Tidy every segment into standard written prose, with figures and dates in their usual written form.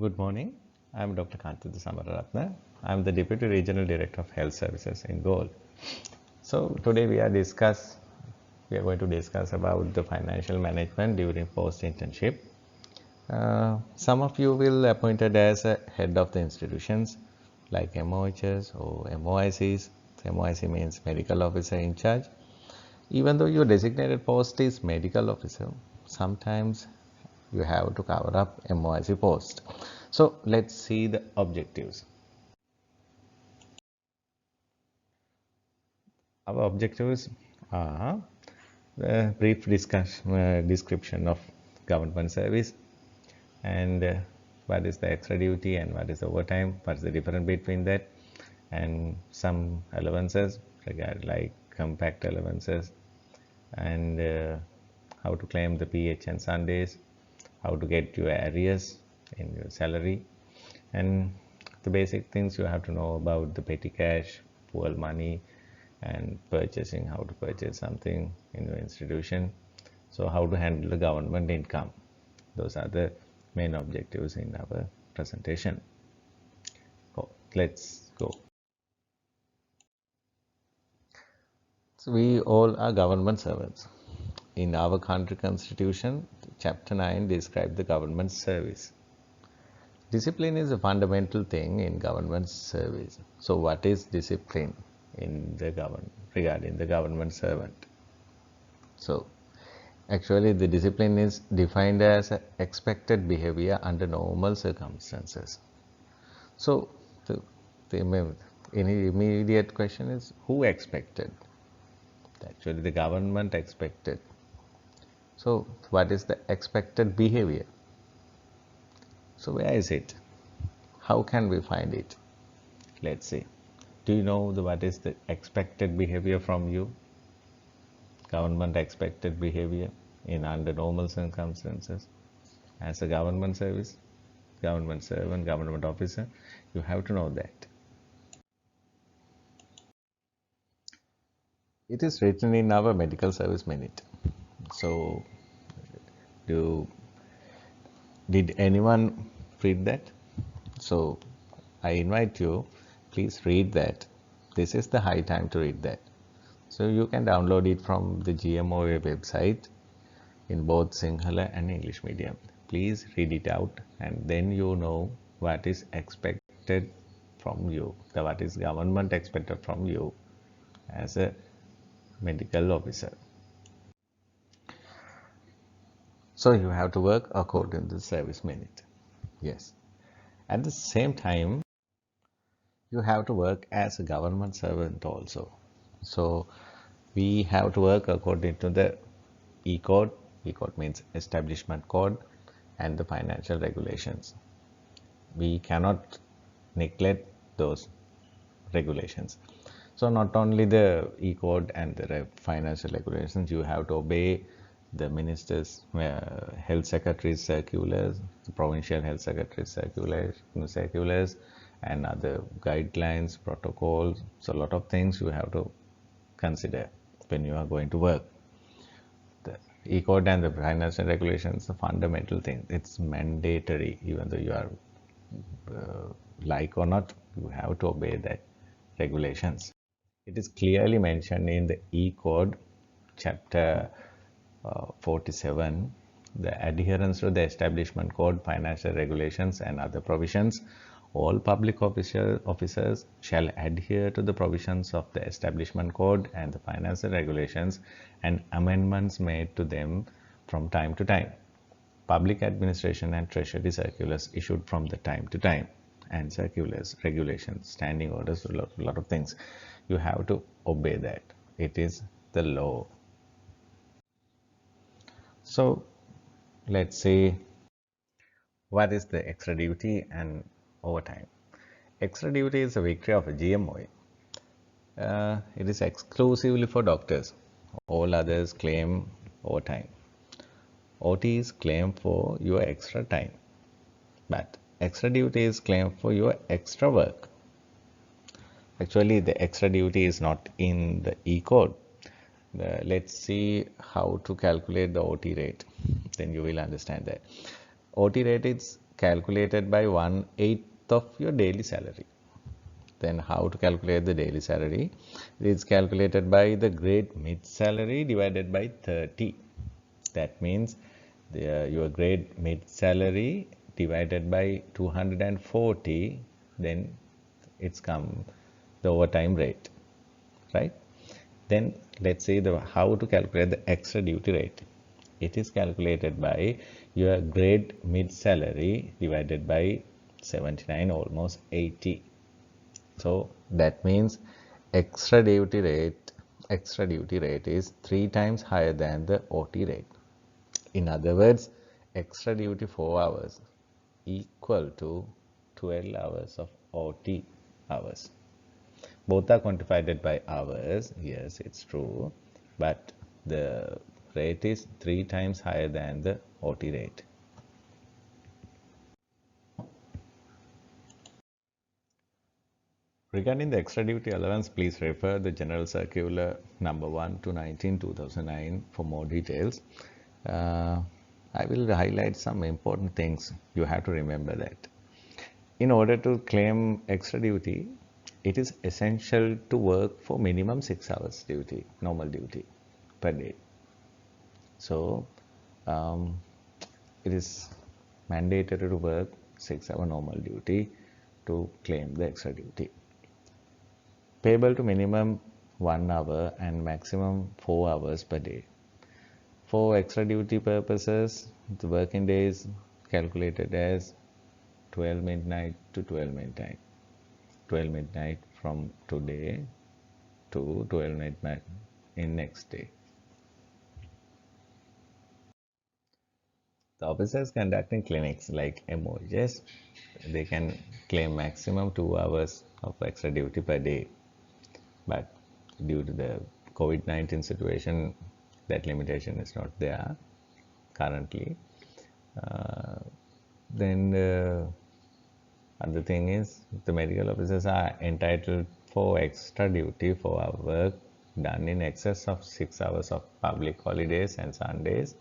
Good morning. I'm Dr. Kanchitha Samararathna. I'm the Deputy Regional Director of Health Services in Goal. So today we are going to discuss about the financial management during post-internship. Some of you will appointed as a head of the institutions like MOHs or MOICs. MOIC means medical officer in charge. Even though your designated post is medical officer, sometimes you have to cover up MOIC post. So let's see the objectives. Our objectives are the brief description of government service and what is the extra duty and what is overtime, what is the difference between that, and some allowances like compact allowances, and how to claim the PH and Sundays, how to get your arrears in your salary, and the basic things you have to know about the petty cash, pool money, and purchasing, how to purchase something in your institution. So how to handle the government income. Those are the main objectives in our presentation. Let's go. So we all are government servants. In our country constitution, chapter 9 describes the government service. Discipline is a fundamental thing in government service. So what is discipline in the government regarding the government servant? So actually the discipline is defined as expected behavior under normal circumstances. So the immediate question is, who expected? Actually the government expected. So what is the expected behavior? So where is it? How can we find it? Let's see. Do you know what is the expected behavior from you? Government expected behavior in under normal circumstances. As a government service, government servant, government officer, you have to know that. It is written in our medical service minute. So did anyone read that? So I invite you, please read that. This is the high time to read that. So you can download it from the GMOA website in both Sinhala and English medium. Please read it out and then you know what is expected from you, what is government expected from you as a medical officer. So you have to work according to the service minute. Yes. At the same time, you have to work as a government servant also. So we have to work according to the E-code. E-code means establishment code and the financial regulations. We cannot neglect those regulations. So not only the E-code and the financial regulations, you have to obey the minister's health secretary's circulars, the provincial health secretary's circulars and other guidelines, protocols. So a lot of things you have to consider when you are going to work. The E-code and the financial regulations, the fundamental thing. It's mandatory, even though you are like or not, you have to obey that regulations. It is clearly mentioned in the E-code chapter 47, the adherence to the establishment code, financial regulations and other provisions. All public officers shall adhere to the provisions of the establishment code and the financial regulations and amendments made to them from time to time. Public administration and treasury circulars issued from the time to time, and circulars, regulations, standing orders, a lot of things. You have to obey that. It is the law. So let's see what is the extra duty and overtime. Extra duty is a victory of a GMOA. It is exclusively for doctors. All others claim overtime. OT is claimed for your extra time, but extra duty is claimed for your extra work. Actually, the extra duty is not in the E-code. Let's see how to calculate the OT rate. Then you will understand that. OT rate is calculated by 1/8 of your daily salary. Then how to calculate the daily salary? It is calculated by the grade mid salary divided by 30. That means your grade mid salary divided by 240, then it's come the overtime rate, right? Then let's see how to calculate the extra duty rate. It is calculated by your grade mid salary divided by 79, almost 80. So that means extra duty rate is 3 times higher than the OT rate. In other words, extra duty 4 hours equal to 12 hours of OT hours. Both are quantified by hours. Yes, it's true, but the rate is 3 times higher than the OT rate. Regarding the extra duty allowance, please refer the General Circular number 1 to 19 2009 for more details. I will highlight some important things. You have to remember that. In order to claim extra duty, it is essential to work for minimum 6 hours duty, normal duty per day. So, it is mandatory to work 6-hour normal duty to claim the extra duty. Payable to minimum 1 hour and maximum 4 hours per day. For extra duty purposes, the working day is calculated as 12 midnight to 12 midnight. 12 midnight from today to 12 midnight in next day. The officers conducting clinics like MOHs, they can claim maximum 2 hours of extra duty per day. But due to the COVID-19 situation, that limitation is not there currently. Then other thing is, the medical officers are entitled for extra duty for our work done in excess of 6 hours of public holidays and Sundays,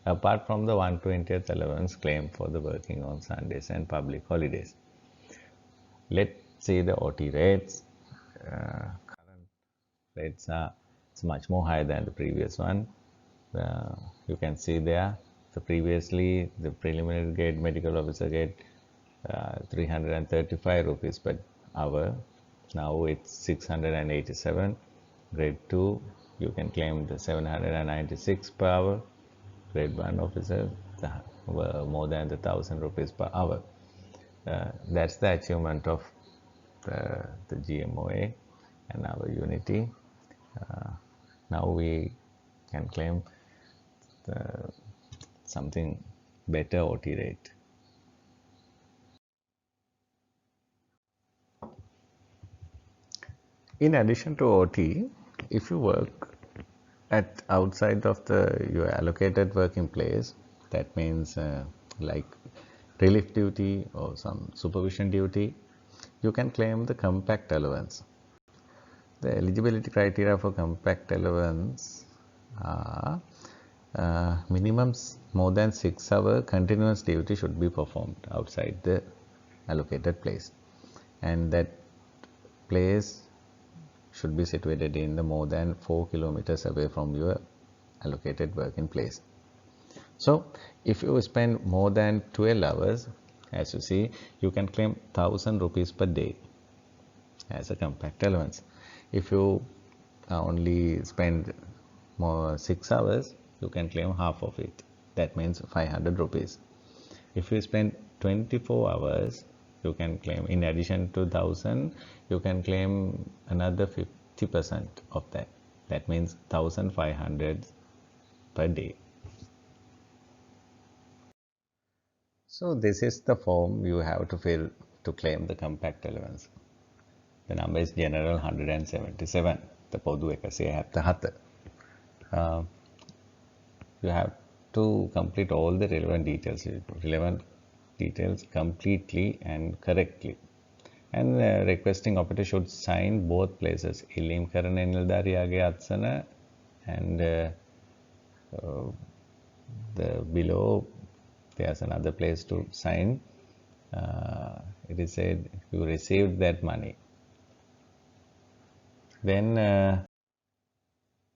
apart from the 1/20th allowance claim for the working on Sundays and public holidays. Let's see the OT rates. Current rates are much more higher than the previous one. You can see there, so previously the preliminary grade medical officer get 335 rupees per hour. Now it's 687. Grade 2, you can claim the 796 per hour. Grade 1 officer, more than the 1000 rupees per hour. That's the achievement of the GMOA and our unity. Now we can claim something better OT rate. In addition to OT, if you work at outside of your allocated working place, that means like relief duty or some supervision duty, you can claim the compact allowance. The eligibility criteria for compact allowance are minimum more than 6 hour continuous duty should be performed outside the allocated place, and that place should be situated in the more than 4 kilometers away from your allocated working place. So if you spend more than 12 hours, as you see, you can claim 1000 rupees per day as a compact allowance. If you only spend more 6 hours, you can claim half of it. That means 500 rupees. If you spend 24 hours, you can claim, in addition to 1000, you can claim another 50% of that. That means 1500 per day. So this is the form you have to fill to claim the compact allowance. The number is general 177. The පොදු 177. You have to complete all the relevant details completely and correctly. And requesting operator should sign both places. ඉල්ලීම් කරන නිලධාරියාගේ අත්සන and the below there's another place to sign it is said you received that money. Then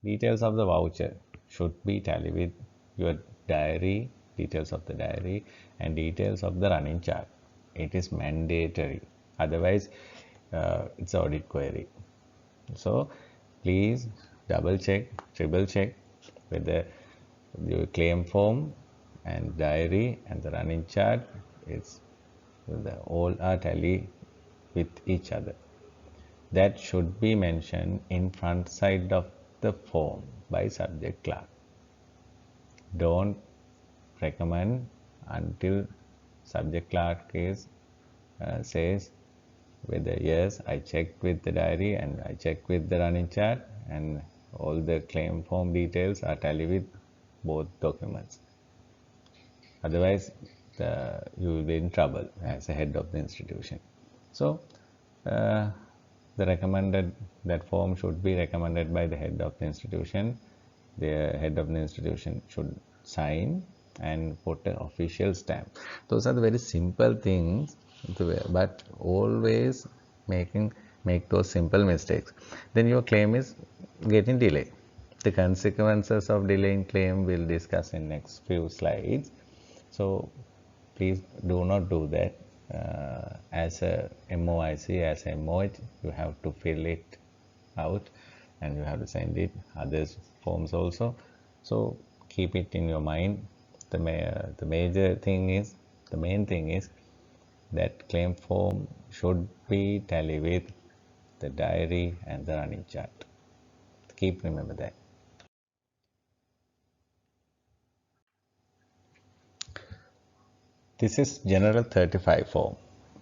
details of the voucher should be tallied with your diary, details of the diary, and details of the running chart. It is mandatory. Otherwise, it's audit query. So please double check, triple check whether your claim form and diary and the running chart is all are tally with each other. That should be mentioned in front side of the form by subject clerk. Don't recommend until subject clerk is says whether yes, I checked with the diary and I checked with the running chart and all the claim form details are tally with both documents. Otherwise, you will be in trouble as a head of the institution. So, the recommended that form should be recommended by the head of the institution. The head of the institution should sign and put an official stamp. Those are the very simple things, but always make those simple mistakes. Then your claim is getting delayed. The consequences of delaying claim we'll discuss in next few slides. So please do not do that. As a MOIC, as a MOH, you have to fill it out and you have to send it others forms also. So keep it in your mind. The main thing is that claim form should be tally with the diary and the running chart. Keep remember that. This is General 35 form,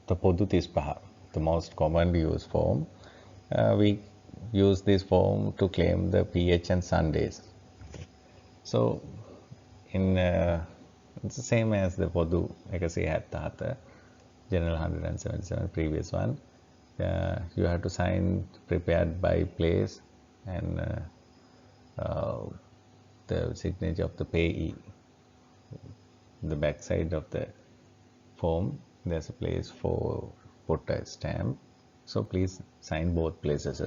the Podu 35, the most commonly used form. We use this form to claim the PH and Sundays. So, it's the same as the Podu 170, General 177, previous one. You have to sign prepared by place and the signature of the payee. The back side of the form there's a place for put a stamp, so please sign both places.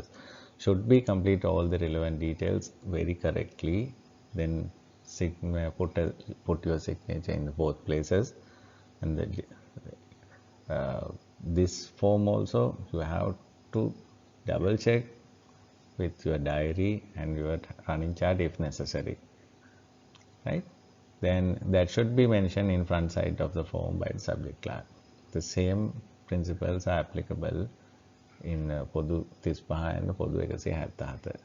Should be complete all the relevant details very correctly, then put your signature in both places. And this form also you have to double check with your diary and your running chart if necessary, right? Then that should be mentioned in front side of the form by the subject clerk. The same principles are applicable in Podu 35 and Podu 170.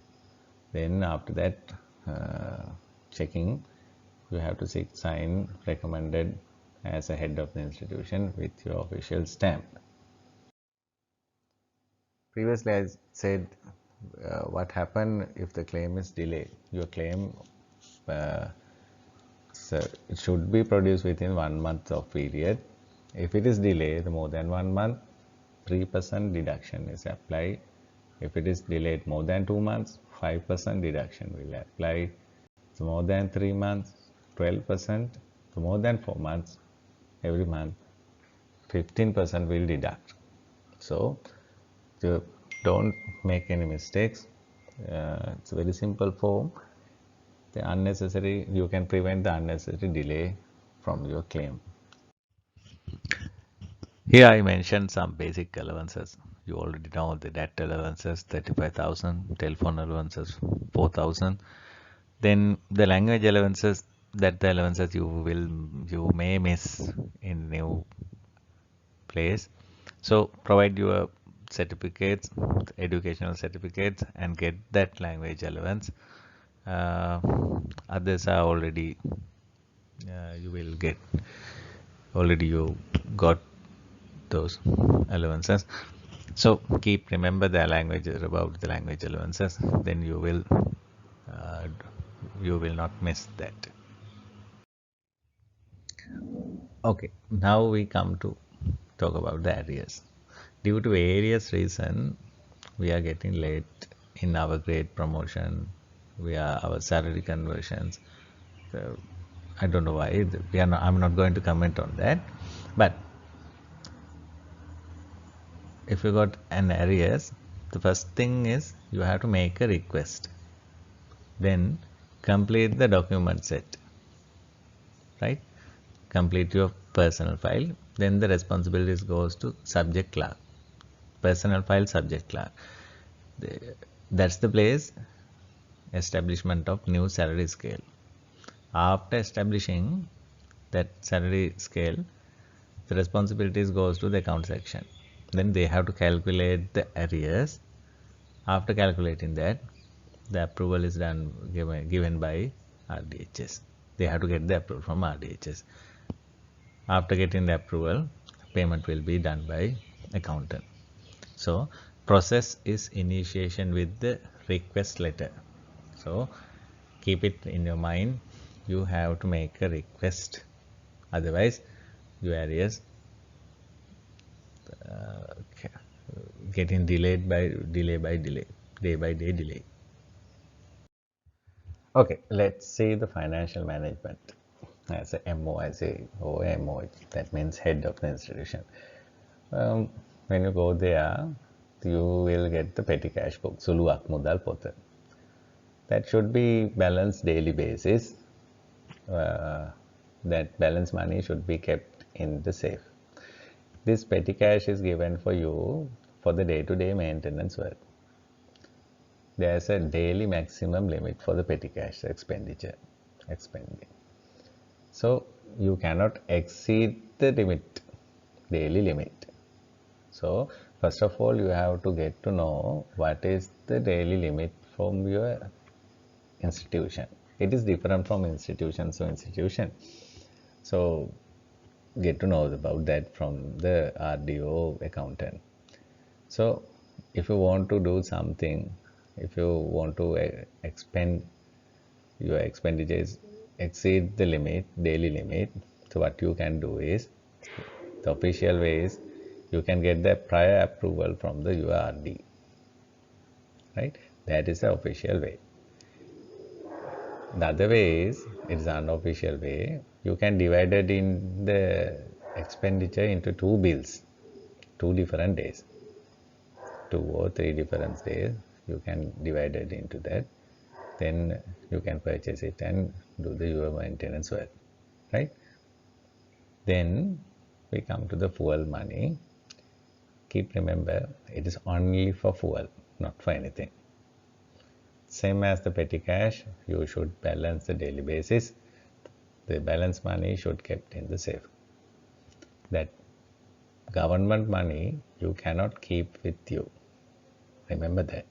Then after that checking, you have to sign recommended as a head of the institution with your official stamp. Previously I said what happen if the claim is delayed. Your claim so it should be produced within 1 month of period. If it is delayed more than 1 month, 3% deduction is applied. If it is delayed more than 2 months, 5% deduction will apply. So more than 3 months, 12%. So more than 4 months, every month, 15% will deduct. So don't make any mistakes. It's a very simple form. You can prevent the unnecessary delay from your claim. Here I mentioned some basic allowances. You already know the data allowances 35,000, telephone allowances 4,000. Then the language allowances, the allowances you may miss in new place. So provide your certificates, educational certificates, and get that language allowance. Others are already you will get already you got those allowances. So remember the languages about the language allowances, then you will not miss that. Okay, now we come to talk about the arrears. Due to various reason, we are getting late in our grade promotion, our salary conversions. So, I don't know why I'm not going to comment on that, but if you got an arrears, the first thing is you have to make a request, then complete the document set, right? Complete your personal file, then the responsibilities goes to subject clerk, personal file subject clerk. That's the place establishment of new salary scale. After establishing that salary scale, the responsibilities goes to the account section. Then they have to calculate the arrears. After calculating that, the approval is done given by RDHS. They have to get the approval from RDHS. After getting the approval, payment will be done by accountant. So process is initiation with the request letter. So keep it in your mind, you have to make a request, otherwise your arrears getting delayed by day by day delay. Okay, let's see the financial management as a MOIC or MOH, that means head of the institution. When you go there, you will get the petty cash book, Suluak Mudal Pota. That should be balanced daily basis. That balance money should be kept in the safe. This petty cash is given for you for the day-to-day maintenance work. There is a daily maximum limit for the petty cash expenditure. So you cannot exceed the limit, daily limit. So first of all, you have to get to know what is the daily limit from your institution. It is different from institution to institution. So get to know about that from the RDO accountant. So if you want to do something, if you want to expend your expenditures exceed the limit, daily limit, so what you can do is, the official way is, you can get the prior approval from the URD, right? That is the official way. The other way is, it's unofficial way, you can divide it in the expenditure into two bills, 2 different days, 2 or 3 different days, you can divide it into that, then you can purchase it and do the your maintenance work, right? Then we come to the fuel money. Keep remember, it is only for fuel, not for anything. Same as the petty cash, you should balance the daily basis. The balance money should kept in the safe. That government money you cannot keep with you. Remember that,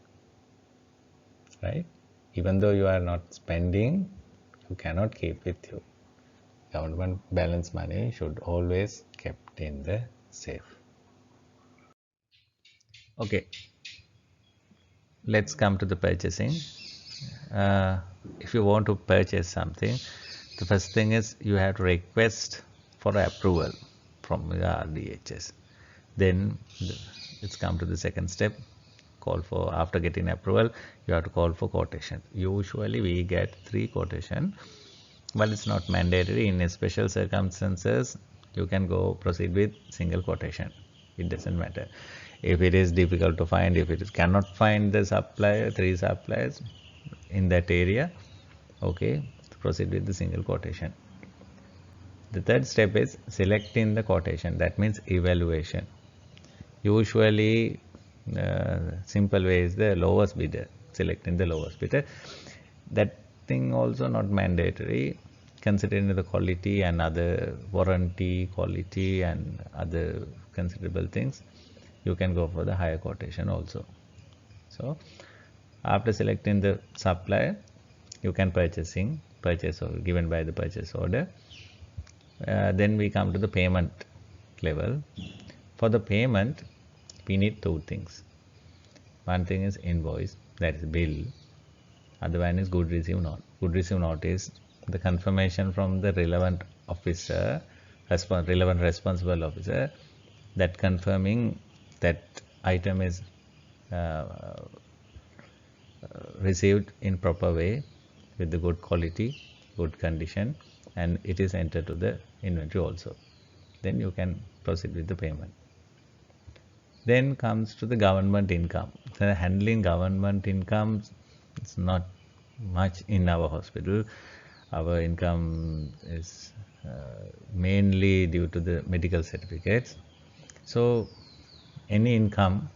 right? Even though you are not spending, you cannot keep with you. Government balance money should always kept in the safe. Okay, let's come to the purchasing. If you want to purchase something, the first thing is you have to request for approval from the RDHS. Then it's come to the second step, call for, after getting approval, you have to call for quotation. Usually we get 3 quotation, but it's not mandatory. In special circumstances, you can go proceed with single quotation. It doesn't matter. If it is difficult to find, if it is cannot find the supplier, 3 suppliers in that area, okay, proceed with the single quotation. The third step is selecting the quotation. That means evaluation. Usually, simple way is the lowest bidder, selecting the lowest bidder. That thing also not mandatory, considering the quality and other warranty, quality and other considerable things. You can go for the higher quotation also. So after selecting the supplier, you can purchase or given by the purchase order. Then we come to the payment level. For the payment, we need 2 things. One thing is invoice, that is bill. Other one is good receive note. Good receive note is the confirmation from the relevant officer, relevant responsible officer, that confirming that item is received in proper way with the good quality, good condition, and it is entered to the inventory also. Then you can proceed with the payment. Then comes to the government income. The handling government income, it's not much in our hospital. Our income is mainly due to the medical certificates. So any income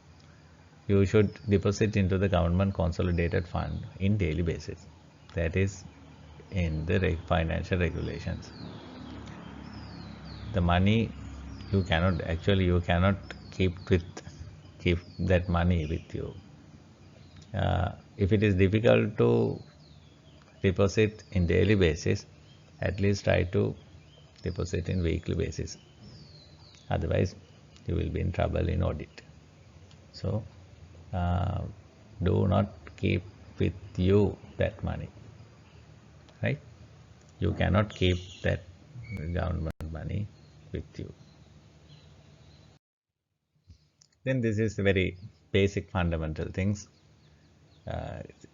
you should deposit into the government consolidated fund in daily basis. That is in the financial regulations. The money you cannot keep that money with you. If it is difficult to deposit in daily basis, at least try to deposit in weekly basis. Otherwise, you will be in trouble in audit. So, uh, do not keep with you that money, right? You cannot keep that government money with you. Then this is the very basic fundamental things.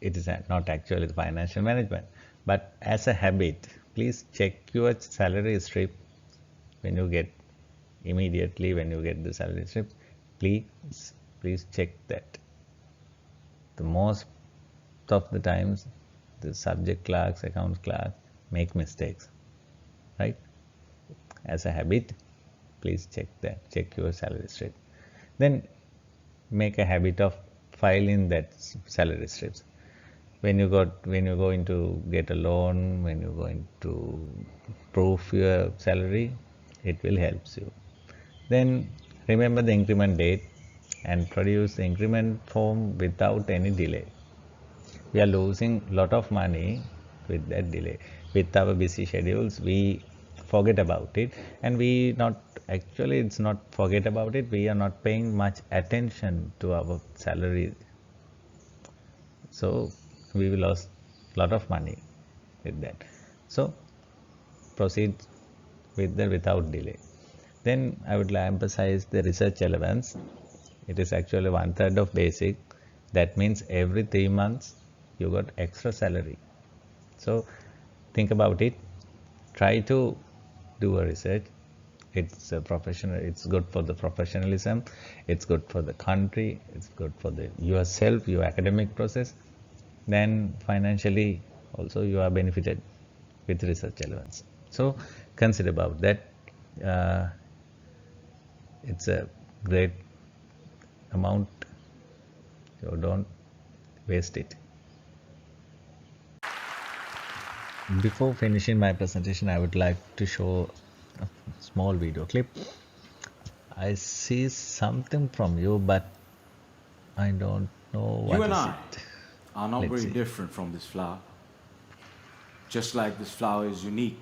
It is not actually the financial management, but as a habit, please check your salary slip when you get immediately when you get the salary slip. Please check that. The most of the times, the subject clerks, accounts clerks make mistakes, right? As a habit, please check your salary slip. Then make a habit of filing that salary slips. When you're going to get a loan, when you're going to prove your salary, it will help you. Then remember the increment date and produce the increment form without any delay. We are losing a lot of money with that delay. With our busy schedules, we forget about it, and we not actually it's not forget about it. We are not paying much attention to our salary, so we will lose a lot of money with that. So proceed with the without delay. Then I would emphasize the research allowance. It is actually 1/3 of basic. That means every 3 months you got extra salary. So think about it. Try to do a research. It's a professional. It's good for the professionalism. It's good for the country. It's good for the yourself, your academic process. Then financially also you are benefited with research allowance. So consider about that. Uh, it's a great amount, so don't waste it. Before finishing my presentation, I would like to show a small video clip. I see something from you, but I don't know You what and is I it. are not Let's very see. different from this flower, just like this flower is unique.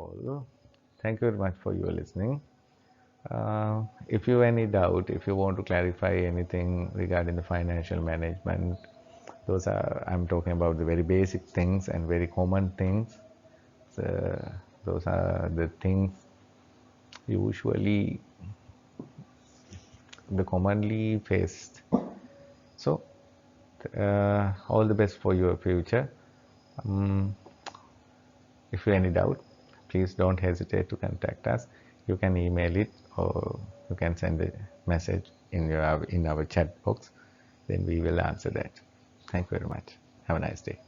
all. Thank you very much for your listening. If you have any doubt, if you want to clarify anything regarding the financial management, I'm talking about the very basic things and very common things. So, those are the things usually the commonly faced. So, all the best for your future. If you have any doubt, please don't hesitate to contact us. You can email it or you can send a message in our chat box. Then we will answer that. Thank you very much. Have a nice day.